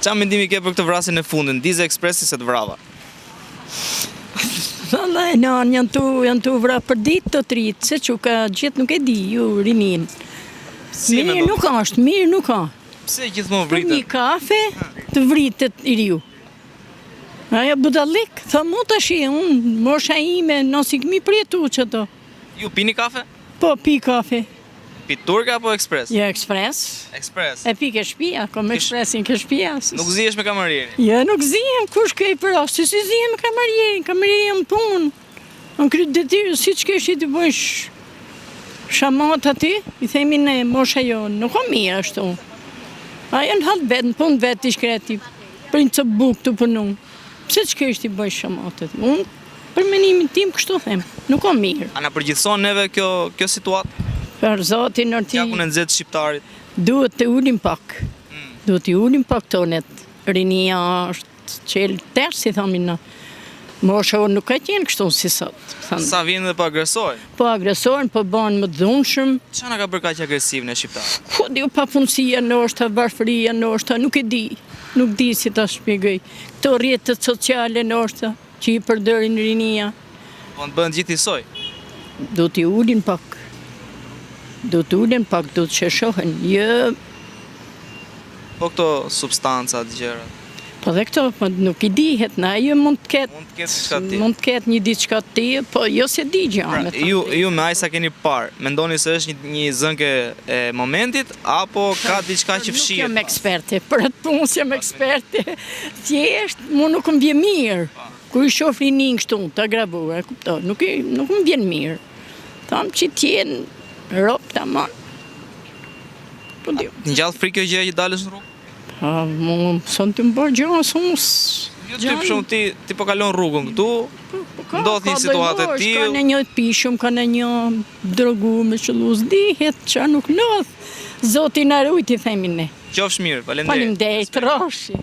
Qa mendimi ke për këtë vrasjen e fundit, Dize Ekspresi se të vrava? Valla, janë tu vra për ditë të tritë, se që ka gjithë nuk e di, ju rinin. Mirë nuk është, mirë nuk ka. Pse gjithmonë Për një vritet? kafe të vritet i riu. Aja budalik, tha mu të shi, unë, mosha ime, nësi këmi prjetu që to. Ju pini kafe? Po, pi kafe. Pi turka apo ekspres? Ja, ekspres. Ekspres. E pi ke shpia, kom ekspresin ke shpia. Nuk zihesh me kamarierin. Ja, nuk zihem, kush ke i për asë, si zihem me kamarierin më punë. Në krytë detyrë, si që kesh i të bëjsh shamat aty, i themi ne, mosha jo, nuk o mirë ashtu. Aja në halë vetë, në punë vetë i shkreti, për një të bukë të punu. Pse që kesh i bëjsh shamatet? Unë, për menimin tim, kështu them, nuk o mirë. A na përgjithson neve kjo situatë? Për zotin në ti, Gjakun e nxehtë shqiptarit. duhet të ulim pak. Duhet të ulim pak tonet. Rinia është qelë tërë, si thamin na. Mosha nuk ka qenë kështu si sot. Sa vjen dhe po agresojnë? Po agresorën, po banë më dhunshëm. Qa na ka bërë kaq agresiv në shqiptarë? Po di pa punësia ndoshta, varfëria ndoshta, nuk e di. Nuk di si ta shpjegoj. Këto rrjetet sociale ndoshta, që i përdorin rinia. Po në bëhen gjithë njësoj. Do t'i ulin pak. Do t'ulen pak, do t'sheshohen. Jo, Po këto substancat, gjëra. po dhe këto, po nuk i dihet, na jo mund të ketë. Mund të ketë diçka tjetër. Mund të ketë një diçka të tillë, po jo se di gjë. Pra, ju me ajsa keni parë, mendoni se është një zënke e momentit, apo ka diçka që Nuk fshihet? jam eksperte, për atë punë jam eksperte. Thjesht, mu nuk më vjen mirë. Kur i shoh rinin kështu, të agravuar, kupton, nuk më vjen mirë. Tham që t'jenë ropë tamam. Po di. Në gjallë frikë kjo gjë që dalësh në rrugë? Mu son të më bërë gjënë, Jo ty për shumë ti po kalon rrugën këtu, ndodh një situatë e tillë. Ka në një të pishëm, ka në një drogu me qëllus, dihet që nuk ndodh. Zoti na rujt i themin ne. Qofsh mirë, faleminderit. Faleminderit, roshi.